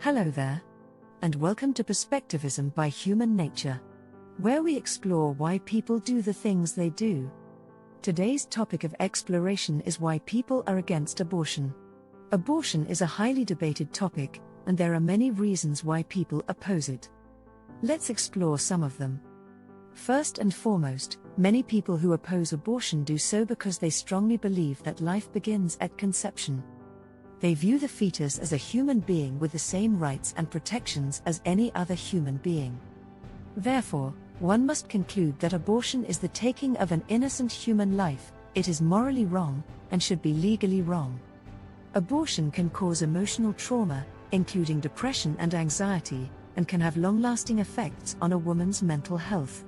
Hello there, and welcome to Perspectivism by Human Nature, where we explore why people do the things they do. Today's topic of exploration is why people are against abortion. Abortion is a highly debated topic, and there are many reasons why people oppose it. Let's explore some of them. First and foremost, many people who oppose abortion do so because they strongly believe that life begins at conception. They view the fetus as a human being with the same rights and protections as any other human being. Therefore, one must conclude that abortion is the taking of an innocent human life. It is morally wrong, and should be legally wrong. Abortion can cause emotional trauma, including depression and anxiety, and can have long-lasting effects on a woman's mental health.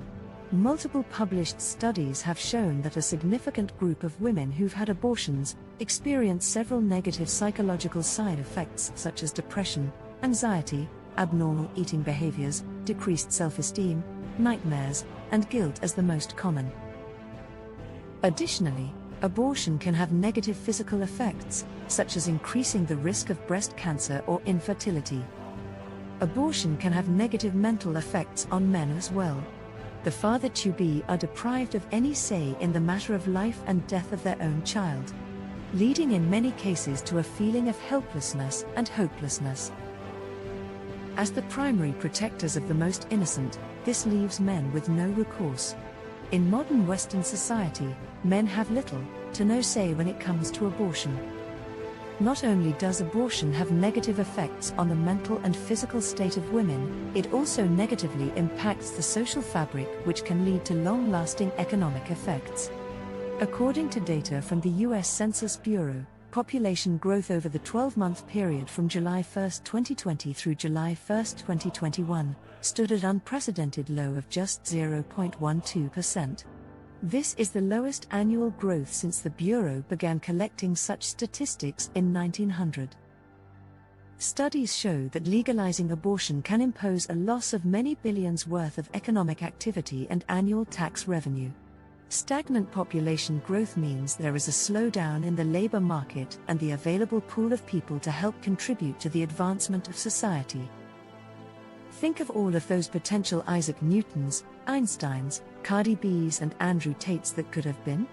Multiple published studies have shown that a significant group of women who've had abortions experience several negative psychological side effects such as depression, anxiety, abnormal eating behaviors, decreased self-esteem, nightmares, and guilt as the most common. Additionally, abortion can have negative physical effects, such as increasing the risk of breast cancer or infertility. Abortion can have negative mental effects on men as well. The father-to-be are deprived of any say in the matter of life and death of their own child, leading in many cases to a feeling of helplessness and hopelessness. As the primary protectors of the most innocent, this leaves men with no recourse. In modern Western society, men have little to no say when it comes to abortion. Not only does abortion have negative effects on the mental and physical state of women, it also negatively impacts the social fabric, which can lead to long-lasting economic effects. According to data from the U.S. Census Bureau, population growth over the 12-month period from July 1, 2020 through July 1, 2021, stood at an unprecedented low of just 0.12%. This is the lowest annual growth since the Bureau began collecting such statistics in 1900. Studies show that legalizing abortion can impose a loss of many billions worth of economic activity and annual tax revenue. Stagnant population growth means there is a slowdown in the labor market and the available pool of people to help contribute to the advancement of society. Think of all of those potential Isaac Newtons, Einsteins, Cardi B's and Andrew Tates that could have been.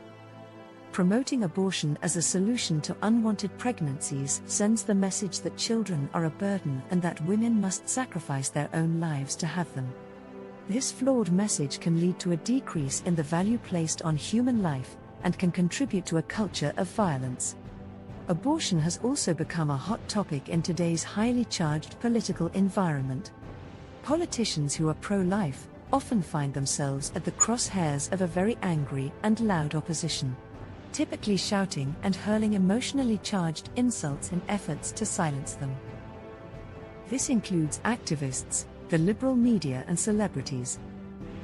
Promoting abortion as a solution to unwanted pregnancies sends the message that children are a burden and that women must sacrifice their own lives to have them. This flawed message can lead to a decrease in the value placed on human life and can contribute to a culture of violence. Abortion has also become a hot topic in today's highly charged political environment. Politicians who are pro-life often find themselves at the crosshairs of a very angry and loud opposition, typically shouting and hurling emotionally charged insults in efforts to silence them. This includes activists, the liberal media and celebrities.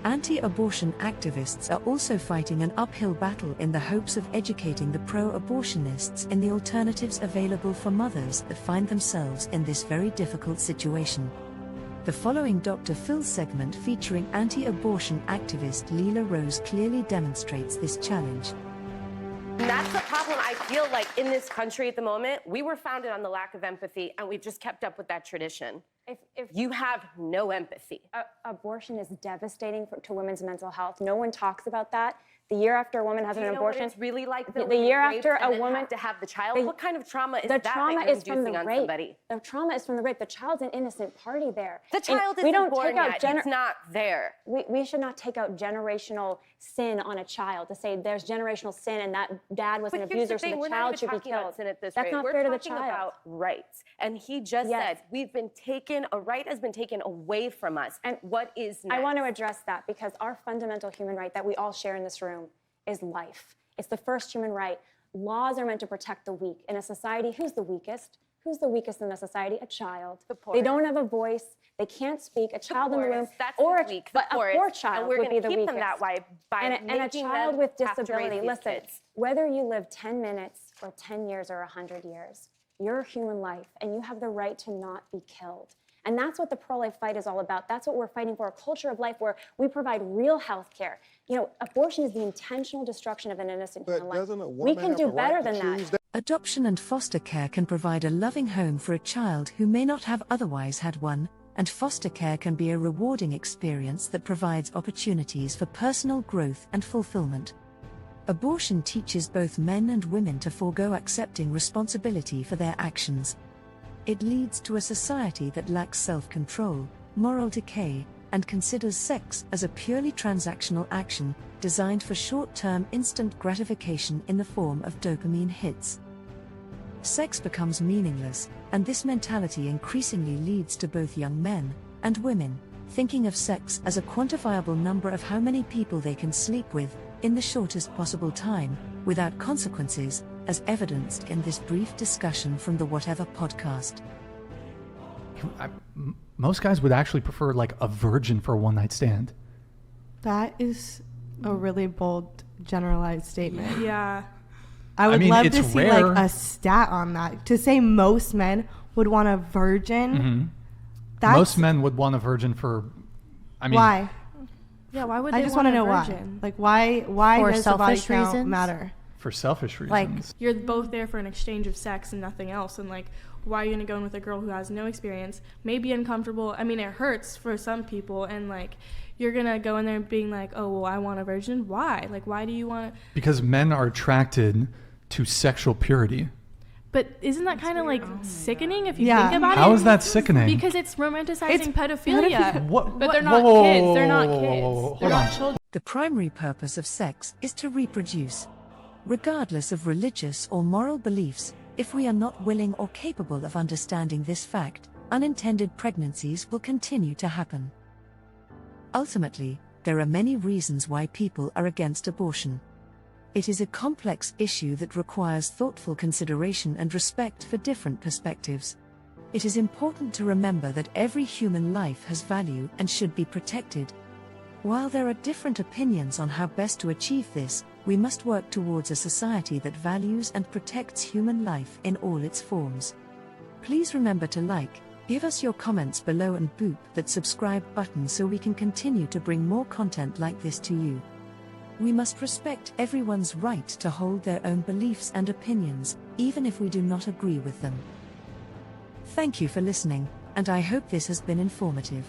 Anti-abortion activists are also fighting an uphill battle in the hopes of educating the pro-abortionists in the alternatives available for mothers that find themselves in this very difficult situation. The following Dr. Phil segment featuring anti-abortion activist Lila Rose clearly demonstrates this challenge. And that's the problem I feel like in this country at the moment. We were founded on the lack of empathy, and we've just kept up with that tradition. If you have no empathy. Abortion is devastating to women's mental health. No one talks about that. The year after a woman has an abortion, it's really like the year after a woman to have the child. What kind of trauma is the that? Trauma that is from the rape. Somebody? The trauma is from the rape. The child's an innocent party there. The child isn't born yet. It's not there. We should not take out generational sin on a child to say there's generational sin and that dad was an abuser, so the child should be killed. That's not fair to the child. We're talking about rights, and he just said a right has been taken away from us. And what is next? I want to address that because our fundamental human right that we all share in this room is life. It's the first human right. Laws are meant to protect the weak. In a society, who's the weakest? Who's the weakest in the society? A child. They don't have a voice. They can't speak. A child in the room, or a poor child would be the weakest. Keep them that way by and a child with disability. Listen, whether you live 10 minutes or 10 years or 100 years, You're a human life, and you have the right to not be killed. And that's what the pro-life fight is all about. That's what we're fighting for, a culture of life where we provide real health care. You know, abortion is the intentional destruction of an innocent human life. We can do better than that. Adoption and foster care can provide a loving home for a child who may not have otherwise had one, and foster care can be a rewarding experience that provides opportunities for personal growth and fulfillment. Abortion teaches both men and women to forego accepting responsibility for their actions. It leads to a society that lacks self-control, moral decay, and considers sex as a purely transactional action, designed for short-term instant gratification in the form of dopamine hits. Sex becomes meaningless, and this mentality increasingly leads to both young men and women thinking of sex as a quantifiable number of how many people they can sleep with, in the shortest possible time, without consequences, as evidenced in this brief discussion from the Whatever podcast. Most guys would actually prefer like a virgin for a one-night stand. That is a really bold, generalized statement. Yeah. I would love to it's see rare. like a stat on that. To say most men would want a virgin. Mm-hmm. That's, Most men would want a virgin for, why? Yeah, why would I they just want want to a know virgin? why. Like why For does the body selfish count reasons? matter? for selfish reasons. Like- You're both there for an exchange of sex and nothing else. And like, why are you gonna go in with a girl who has no experience, may be uncomfortable? I mean, it hurts for some people, and like, you're gonna go in there being like, oh, well, I want a virgin. Why? Like, why do you want? Because men are attracted to sexual purity. But isn't that kind of like sickening if you Yeah. think about it? How is that sickening? Because it's romanticizing pedophilia. What? But they're not Whoa, whoa, kids. whoa, They're not whoa, whoa, kids. whoa, whoa, They're hold not on. children. The primary purpose of sex is to reproduce. Regardless of religious or moral beliefs, if we are not willing or capable of understanding this fact, unintended pregnancies will continue to happen. Ultimately, there are many reasons why people are against abortion. It is a complex issue that requires thoughtful consideration and respect for different perspectives. It is important to remember that every human life has value and should be protected. While there are different opinions on how best to achieve this, we must work towards a society that values and protects human life in all its forms. Please remember to like, give us your comments below and boop that subscribe button so we can continue to bring more content like this to you. We must respect everyone's right to hold their own beliefs and opinions, even if we do not agree with them. Thank you for listening, and I hope this has been informative.